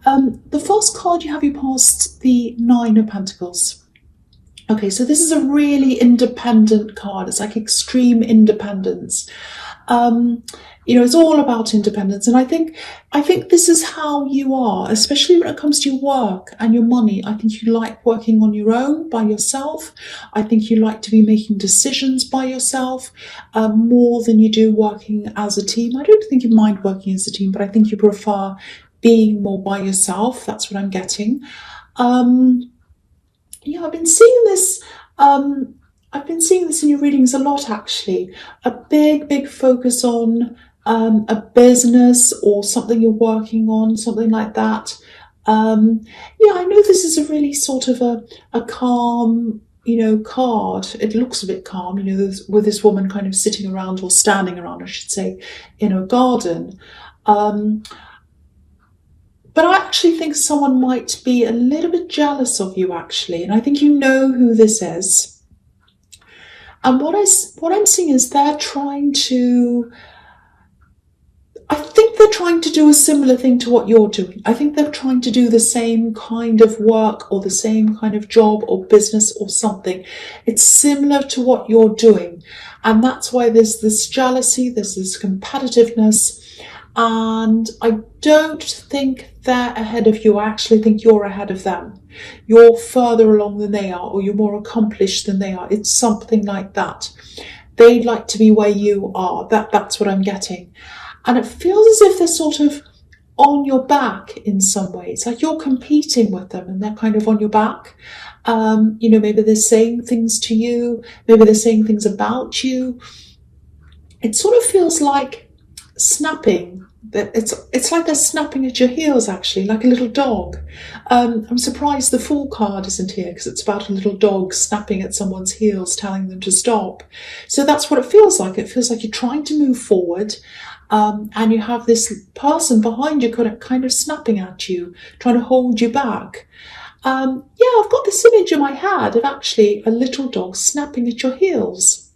The first card you have, you passed the Nine of Pentacles. Okay, so this is a really independent card. It's like extreme independence. It's all about independence, and I think this is how you are, especially when it comes to your work and your money. I think you like working on your own by yourself. I think you like to be making decisions by yourself more than you do working as a team. I don't think you mind working as a team, but I think you prefer being more by yourself. That's what I'm getting. I've been seeing this. I've been seeing this in your readings a lot, actually. A big focus on a business or something you're working on, something like that. I know this is a really sort of a calm, card. It looks a bit calm, with this woman kind of sitting around, or standing around, I should say, in a garden. But I actually think someone might be a little bit jealous of you, actually. And I think you know who this is. And what I'm seeing is I think they're trying to do a similar thing to what you're doing. I think they're trying to do the same kind of work or the same kind of job or business or something. It's similar to what you're doing. And that's why there's this jealousy, there's this competitiveness. And I don't think they're ahead of you. I actually think you're ahead of them. You're further along than they are, or you're more accomplished than they are. It's something like that. They'd like to be where you are. That's what I'm getting. And it feels as if they're sort of on your back in some ways, like you're competing with them and they're kind of on your back. Maybe they're saying things to you. Maybe they're saying things about you. It sort of feels like snapping. It's like they're snapping at your heels, actually, like a little dog. I'm surprised the Fool card isn't here, because it's about a little dog snapping at someone's heels, telling them to stop. So that's what it feels like. It feels like you're trying to move forward, and you have this person behind you kind of snapping at you, trying to hold you back. I've got this image in my head of actually a little dog snapping at your heels.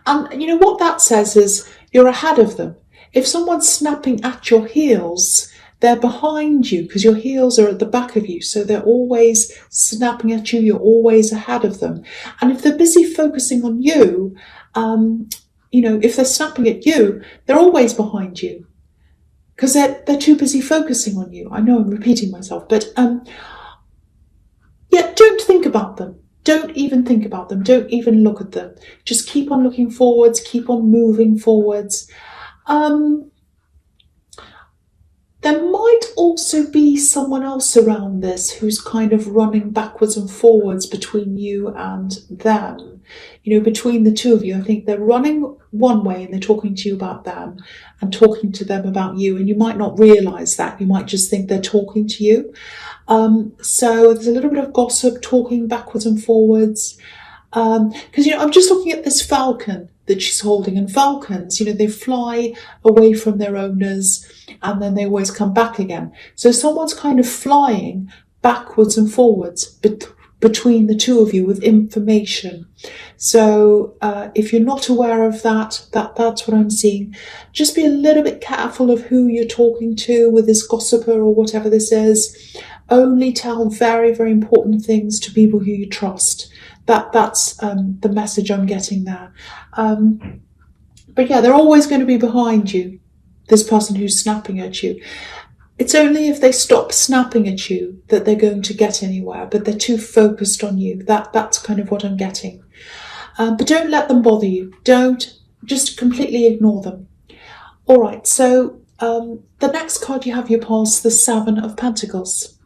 And what that says is you're ahead of them. If someone's snapping at your heels, they're behind you, because your heels are at the back of you. So they're always snapping at you. You're always ahead of them. And if they're busy focusing on you, if they're snapping at you, they're always behind you, because they're too busy focusing on you. I know I'm repeating myself, but don't think about them. Don't even think about them. Don't even look at them. Just keep on looking forwards. Keep on moving forwards. There might also be someone else around this who's kind of running backwards and forwards between you and them. Between the two of you, I think they're running one way and they're talking to you about them and talking to them about you. And you might not realise that. You might just think they're talking to you. So there's a little bit of gossip, talking backwards and forwards. Because, I'm just looking at this falcon that she's holding, and falcons, they fly away from their owners and then they always come back again. So someone's kind of flying backwards and forwards between the two of you with information. So if you're not aware of that's what I'm seeing. Just be a little bit careful of who you're talking to with this gossiper or whatever this is. Only tell very, very important things to people who you trust. That's the message I'm getting there. But they're always going to be behind you, this person who's snapping at you. It's only if they stop snapping at you that they're going to get anywhere, but they're too focused on you. That's kind of what I'm getting. But don't let them bother you. Don't just completely ignore them. All right, so the next card you have, you pass the Seven of Pentacles.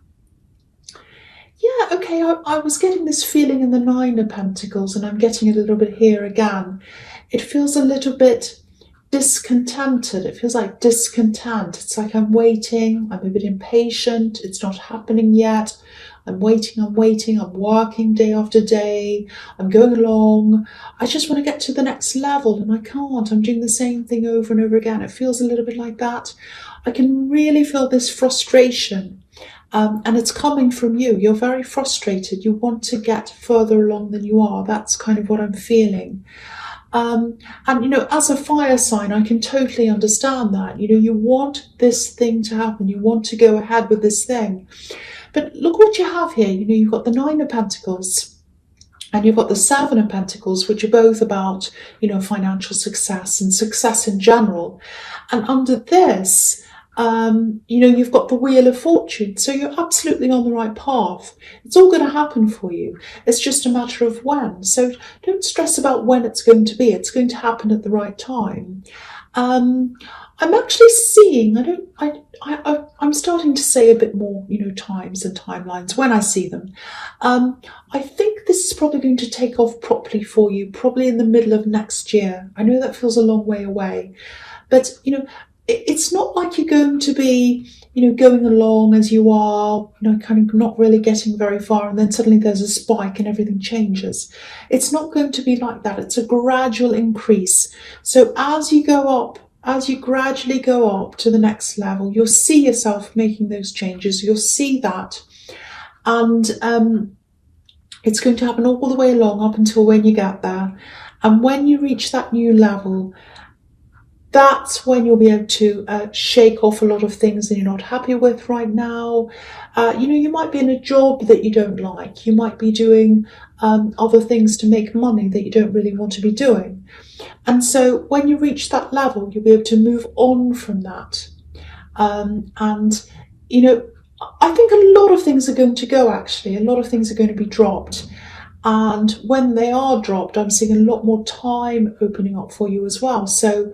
Yeah, okay, I was getting this feeling in the Nine of Pentacles, and I'm getting a little bit here again. It feels a little bit discontented. It feels like discontent. It's like I'm waiting, I'm a bit impatient, it's not happening yet. I'm waiting, I'm working day after day, I'm going along. I just want to get to the next level and I can't. I'm doing the same thing over and over again. It feels a little bit like that. I can really feel this frustration. And it's coming from you. You're very frustrated. You want to get further along than you are. That's kind of what I'm feeling. And, as a fire sign, I can totally understand that. You want this thing to happen. You want to go ahead with this thing. But look what you have here. You've got the Nine of Pentacles and you've got the Seven of Pentacles, which are both about, financial success and success in general. And under this, you've got the Wheel of Fortune. So you're absolutely on the right path. It's all going to happen for you. It's just a matter of when. So don't stress about when it's going to be. It's going to happen at the right time. I'm actually seeing, I'm starting to say a bit more, times and timelines when I see them. I think this is probably going to take off properly for you, probably in the middle of next year. I know that feels a long way away, but, it's not like you're going to be, going along as you are, kind of not really getting very far, and then suddenly there's a spike and everything changes. It's not going to be like that. It's a gradual increase. So as you gradually go up to the next level, you'll see yourself making those changes. You'll see that. And it's going to happen all the way along up until when you get there. And when you reach that new level, that's when you'll be able to shake off a lot of things that you're not happy with right now. You might be in a job that you don't like. You might be doing other things to make money that you don't really want to be doing. And so when you reach that level, you'll be able to move on from that. I think a lot of things are going to go, actually. A lot of things are going to be dropped. And when they are dropped, I'm seeing a lot more time opening up for you as well. So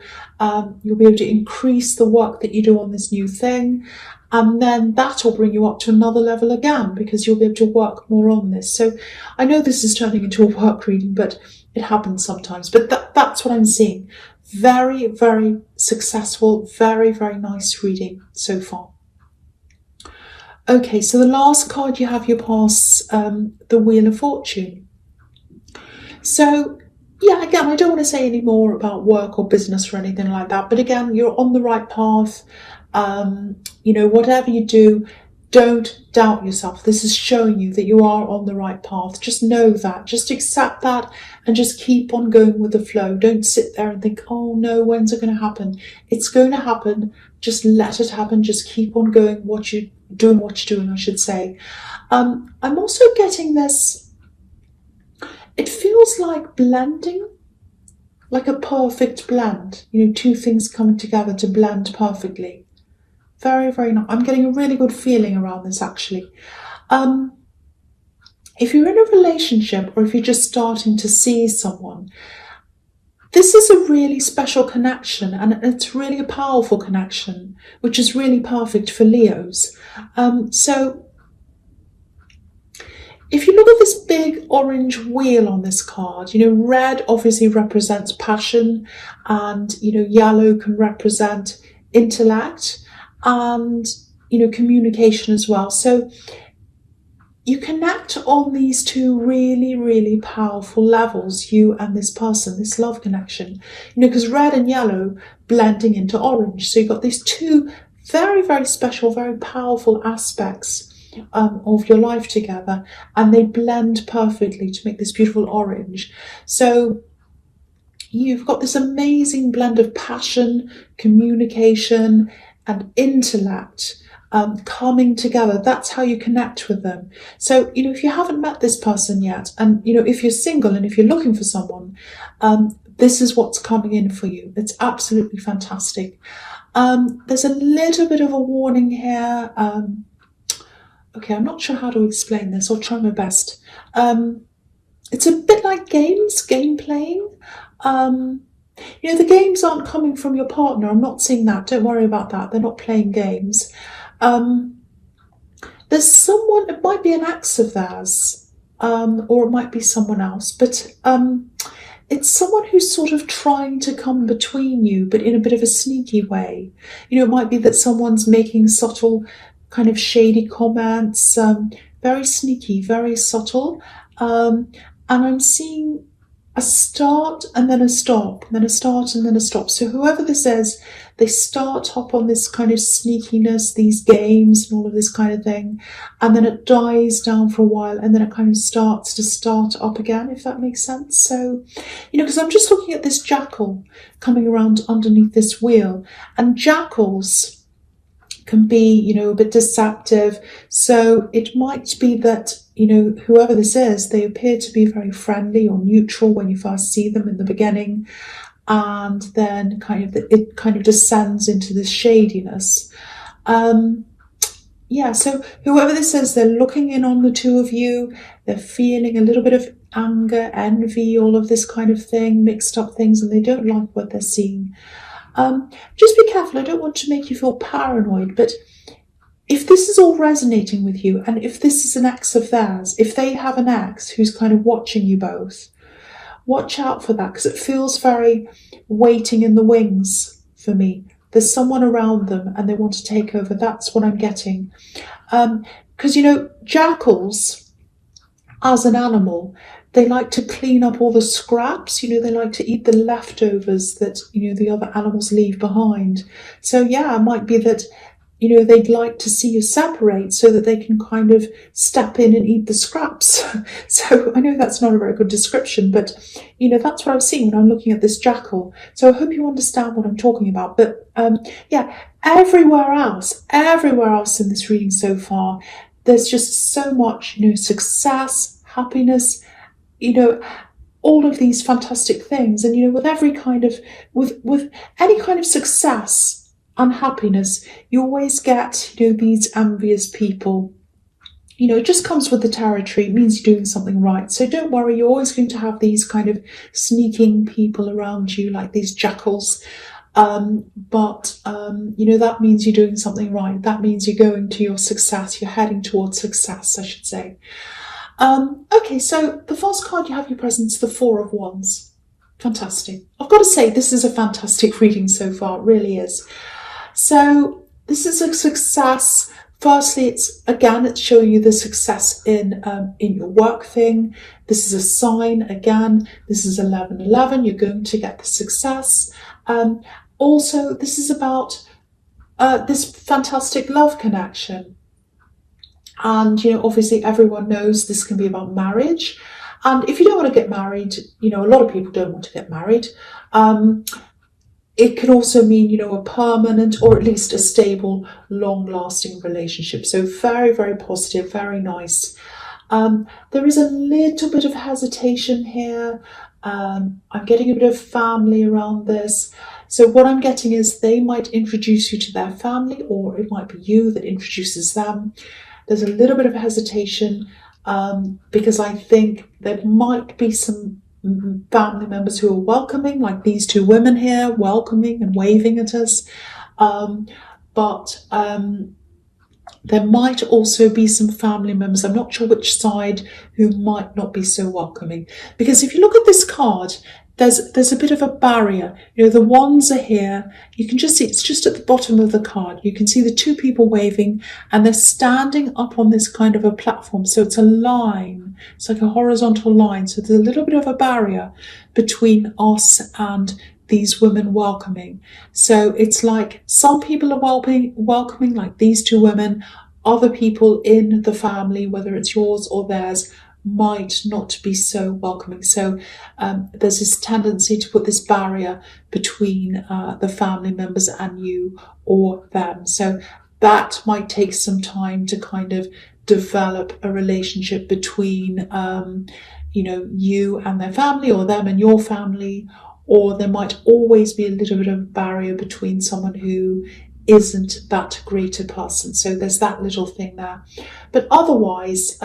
you'll be able to increase the work that you do on this new thing. And then that will bring you up to another level again, because you'll be able to work more on this. So I know this is turning into a work reading, but it happens sometimes. But that's what I'm seeing. Very, very successful, very, very nice reading so far. Okay, so the last card you have, you pass the Wheel of Fortune. So, yeah, again, I don't want to say any more about work or business or anything like that. But again, you're on the right path. Whatever you do, don't doubt yourself. This is showing you that you are on the right path. Just know that. Just accept that and just keep on going with the flow. Don't sit there and think, oh no, when's it going to happen? It's going to happen. Just let it happen. Just keep on going doing what you're doing, I should say. I'm also getting this, it feels like blending, like a perfect blend, two things coming together to blend perfectly. Very, very nice. I'm getting a really good feeling around this, actually. If you're in a relationship or if you're just starting to see someone, this is a really special connection, and it's really a powerful connection, which is really perfect for Leos. So if you look at this big orange wheel on this card, red obviously represents passion, and, yellow can represent intellect and, communication as well. So you connect on these two really, really powerful levels, you and this person, this love connection, because red and yellow blending into orange. So you've got these two very, very special, very powerful aspects of your life together, and they blend perfectly to make this beautiful orange. So you've got this amazing blend of passion, communication, and intellect coming together. That's how you connect with them. So, if you haven't met this person yet, and, if you're single and if you're looking for someone, this is what's coming in for you. It's absolutely fantastic. There's a little bit of a warning here. Okay, I'm not sure how to explain this. I'll try my best. It's a bit like game playing. The games aren't coming from your partner. I'm not seeing that. Don't worry about that. They're not playing games. There's someone, it might be an ex of theirs, or it might be someone else, but it's someone who's sort of trying to come between you, but in a bit of a sneaky way. It might be that someone's making subtle, kind of shady comments, very sneaky, very subtle. And I'm seeing a start and then a stop, and then a start and then a stop. So whoever this is, they start up on this kind of sneakiness, these games and all of this kind of thing, and then it dies down for a while, and then it kind of starts to start up again, if that makes sense. So, because I'm just looking at this jackal coming around underneath this wheel, and jackals can be, a bit deceptive. So it might be that, whoever this is, they appear to be very friendly or neutral when you first see them in the beginning. And then it kind of descends into this shadiness. So whoever this is, they're looking in on the two of you. They're feeling a little bit of anger, envy, all of this kind of thing, mixed up things, and they don't like what they're seeing. Just be careful. I don't want to make you feel paranoid, but if this is all resonating with you, and if this is an ex of theirs, if they have an ex who's kind of watching you both, watch out for that, because it feels very waiting in the wings for me. There's someone around them and they want to take over. That's what I'm getting. Because, jackals, as an animal, they like to clean up all the scraps. They like to eat the leftovers that, the other animals leave behind. So, it might be that, they'd like to see you separate so that they can kind of step in and eat the scraps. So I know that's not a very good description, but, that's what I've seen when I'm looking at this jackal. So I hope you understand what I'm talking about. But, everywhere else in this reading so far, there's just so much, success, happiness, all of these fantastic things. And, with every kind of, with any kind of success, unhappiness, you always get, these envious people. It just comes with the territory. It means you're doing something right. So don't worry, you're always going to have these kind of sneaking people around you, like these jackals. But that means you're doing something right. That means you're going to your success. You're heading towards success, I should say. Okay, so the first card you have your presence, the Four of Wands. Fantastic. I've got to say, this is a fantastic reading so far. It really is. So this is a success. Firstly, it's showing you the success in your work thing. This is a sign. Again, this is 11:11. You're going to get the success. Also, this is about this fantastic love connection. And, obviously everyone knows this can be about marriage. And if you don't want to get married, a lot of people don't want to get married. It can also mean, a permanent or at least a stable, long-lasting relationship. So very, very positive, very nice. There is a little bit of hesitation here. I'm getting a bit of family around this. So what I'm getting is they might introduce you to their family, or it might be you that introduces them. There's a little bit of hesitation because I think there might be some family members who are welcoming, like these two women here, welcoming and waving at us. But there might also be some family members, I'm not sure which side, who might not be so welcoming. Because if you look at this card, there's a bit of a barrier. The wands are here. You can just see, it's just at the bottom of the card. You can see the two people waving, and they're standing up on this kind of a platform. So it's a line. It's like a horizontal line. So there's a little bit of a barrier between us and these women welcoming. So it's like some people are welcoming, like these two women. Other people in the family, whether it's yours or theirs, might not be so welcoming. So there's this tendency to put this barrier between the family members and you or them. So that might take some time to kind of develop a relationship between you and their family, or them and your family. Or there might always be a little bit of a barrier between someone who isn't that greater person. So there's that little thing there. But otherwise,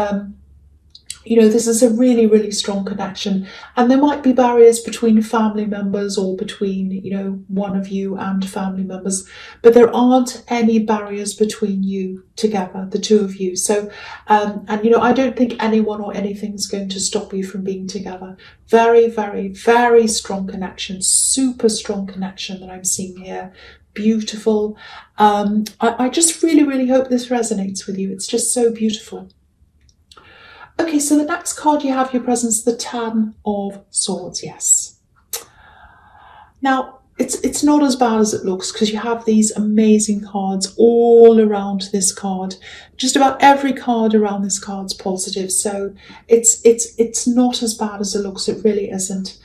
this is a really, really strong connection. And there might be barriers between family members, or between, one of you and family members, but there aren't any barriers between you together, the two of you. So, I don't think anyone or anything's going to stop you from being together. Very, very, very strong connection, super strong connection that I'm seeing here. Beautiful. I just really, really hope this resonates with you. It's just so beautiful. Okay, so the next card you have your presence, the Ten of Swords, yes. Now, it's not as bad as it looks because you have these amazing cards all around this card. Just about every card around this card's positive, so it's not as bad as it looks. It really isn't.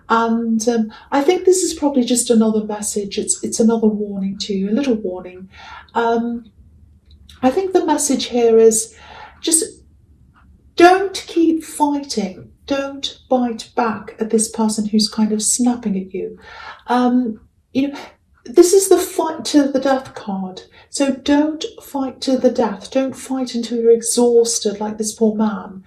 And I think this is probably just another message. It's another warning to you, a little warning. I think the message here is just don't keep fighting. Don't bite back at this person who's kind of snapping at you. You know, this is the fight to the death card. So don't fight to the death. Don't fight until you're exhausted like this poor man.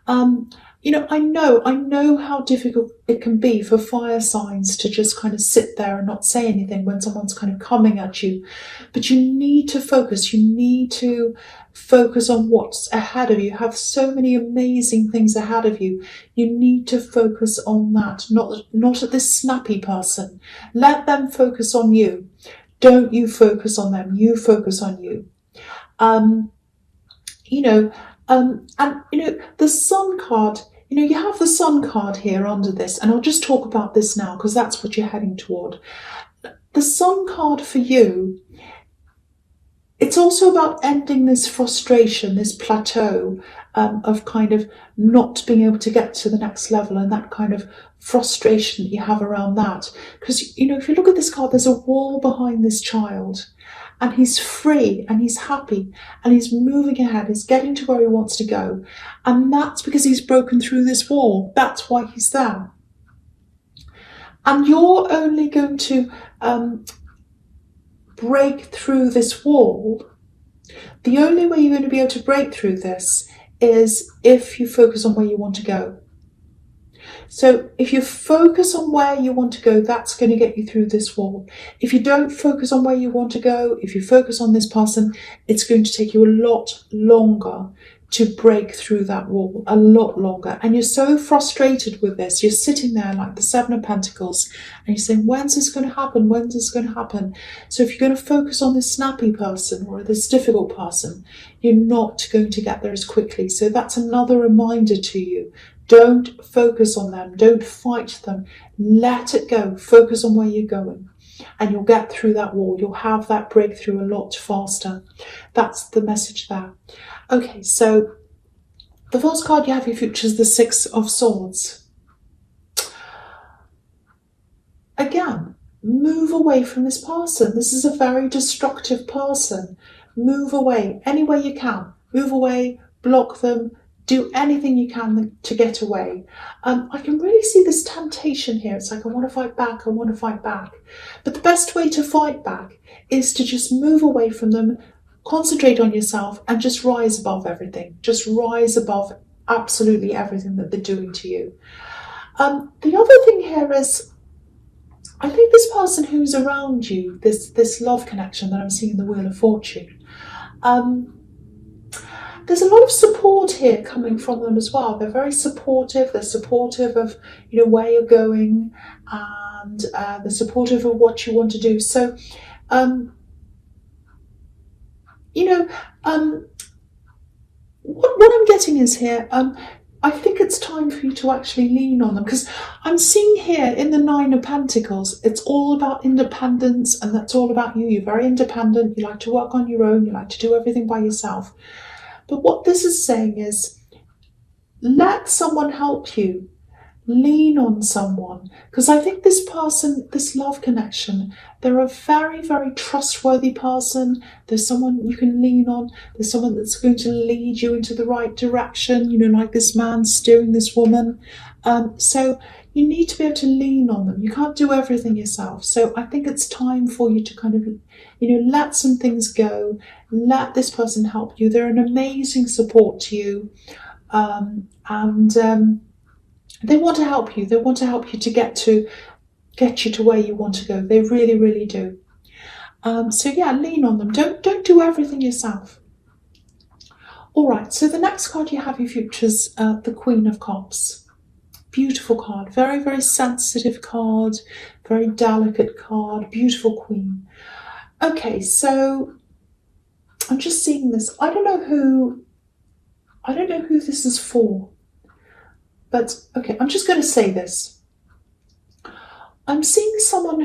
I know how difficult it can be for fire signs to just kind of sit there and not say anything when someone's kind of coming at you. But you need to focus. You need to focus on what's ahead of you. You have so many amazing things ahead of you. You need to focus on that, not at this snappy person. Let them focus on you. Don't you focus on them. You focus on you. The Sun card, you have the Sun card here under this, and I'll just talk about this now because that's what you're heading toward. The Sun card for you, it's also about ending this frustration, this plateau of kind of not being able to get to the next level and that kind of frustration that you have around that. Because, if you look at this card, there's a wall behind this child. And he's free and he's happy and he's moving ahead. He's getting to where he wants to go. And that's because he's broken through this wall. That's why he's there. And you're only going to break through this wall. The only way you're going to be able to break through this is if you focus on where you want to go. So if you focus on where you want to go, that's going to get you through this wall. If you don't focus on where you want to go, if you focus on this person, it's going to take you a lot longer to break through that wall, a lot longer. And you're so frustrated with this. You're sitting there like the Seven of Pentacles and you're saying, when's this going to happen? When's this going to happen? So if you're going to focus on this snappy person or this difficult person, you're not going to get there as quickly. So that's another reminder to you. Don't focus on them. Don't fight them. Let it go. Focus on where you're going. And you'll get through that wall. You'll have that breakthrough a lot faster. That's the message there. Okay, so the first card you have in your future is the Six of Swords. Again, move away from this person. This is a very destructive person. Move away any way you can. Move away, block them, do anything you can to get away. I can really see this temptation here. It's like, I want to fight back, I want to fight back. But the best way to fight back is to just move away from them, concentrate on yourself, and just rise above everything. Just rise above absolutely everything that they're doing to you. The other thing here is, I think this person who's around you, this love connection that I'm seeing in the Wheel of Fortune, there's a lot of support here coming from them as well. They're very supportive. They're supportive of, where you're going, and they're supportive of what you want to do. So, what I'm getting is here, I think it's time for you to actually lean on them, because I'm seeing here in the Nine of Pentacles, it's all about independence, and that's all about you. You're very independent. You like to work on your own. You like to do everything by yourself. But what this is saying is, let someone help you. Lean on someone. Because I think this person, this love connection, they're a very, very trustworthy person. There's someone you can lean on. There's someone that's going to lead you into the right direction, like this man steering this woman. So you need to be able to lean on them. You can't do everything yourself. So I think it's time for you to kind of, let some things go. Let this person help you. They're an amazing support to you. They want to help you. They want to help you to get you to where you want to go. They really, really do. So yeah, lean on them. Don't do everything yourself. All right. So the next card you have in your future is the Queen of Cups. Beautiful card. Very, very sensitive card. Very delicate card. Beautiful queen. Okay. So I'm just seeing this. I don't know who I don't know who this is for, but okay, I'm just going to say this. I'm seeing someone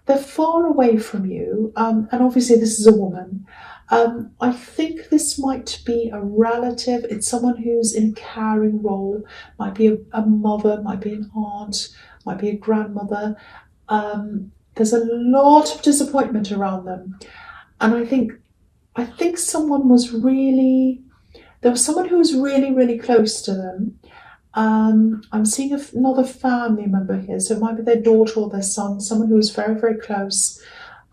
they're far away from you, and obviously this is a woman. I think this might be a relative. It's someone who's in a caring role. Might be a mother, might be an aunt, might be a grandmother. There's a lot of disappointment around them, and I think there was someone who was really really close to them. I'm seeing another family member here, so it might be their daughter or their son, someone who was very very close.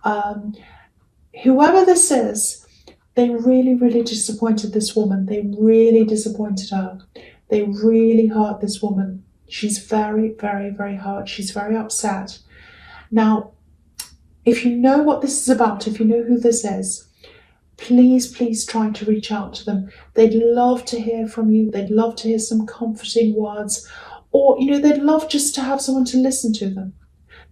Um, Whoever this is, they really really disappointed this woman. They really disappointed her. They really hurt this woman. She's very very very hurt. She's very upset. Now, if you know what this is about, if you know who this is, please, please try to reach out to them. They'd love to hear from you. They'd love to hear some comforting words. Or, they'd love just to have someone to listen to them.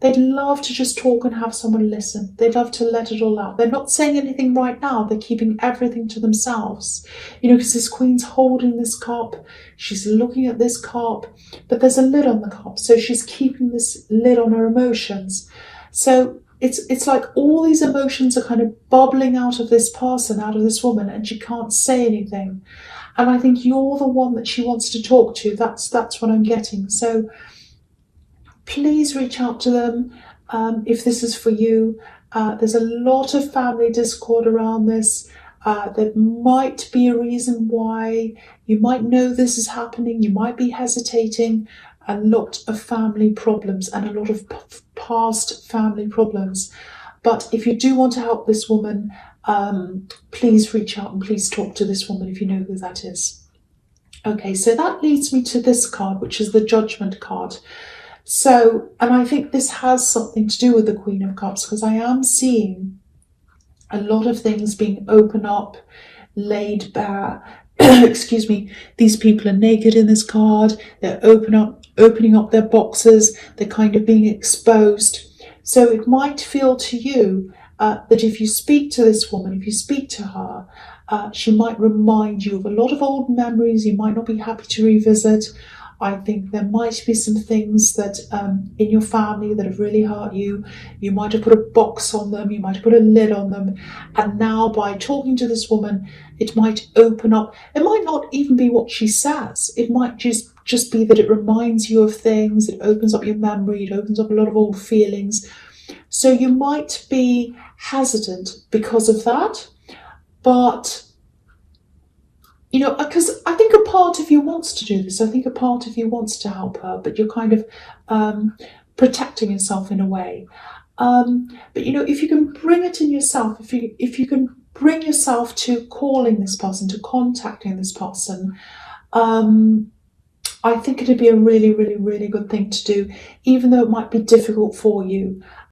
They'd love to just talk and have someone listen. They'd love to let it all out. They're not saying anything right now. They're keeping everything to themselves. Because this queen's holding this cup. She's looking at this cup. But there's a lid on the cup. So she's keeping this lid on her emotions. So it's like all these emotions are kind of bubbling out of this person, out of this woman, and she can't say anything. And I think you're the one that she wants to talk to. That's what I'm getting. So please reach out to them if this is for you. There's a lot of family discord around this. There might be a reason why. You might know this is happening. You might be hesitating. A lot of family problems and a lot of past family problems. But if you do want to help this woman, please reach out and please talk to this woman if you know who that is. Okay, so that leads me to this card, which is the Judgment card. So, and I think this has something to do with the Queen of Cups, because I am seeing a lot of things being opened up, laid bare. Excuse me, these people are naked in this card. They're opening up their boxes. They're kind of being exposed. So it might feel to you that if you speak to this woman, if you speak to her, she might remind you of a lot of old memories you might not be happy to revisit. I think there might be some things that in your family that have really hurt you. You might have put a box on them, you might have put a lid on them, and now by talking to this woman, it might open up. It might not even be what she says. It might just be that it reminds you of things, it opens up your memory, it opens up a lot of old feelings. So you might be hesitant because of that, but because I think a part of you wants to do this. I think a part of you wants to help her, but you're kind of protecting yourself in a way. But if you can bring it in yourself, if you can bring yourself to calling this person, to contacting this person, I think it'd be a really, really, really good thing to do, even though it might be difficult for you.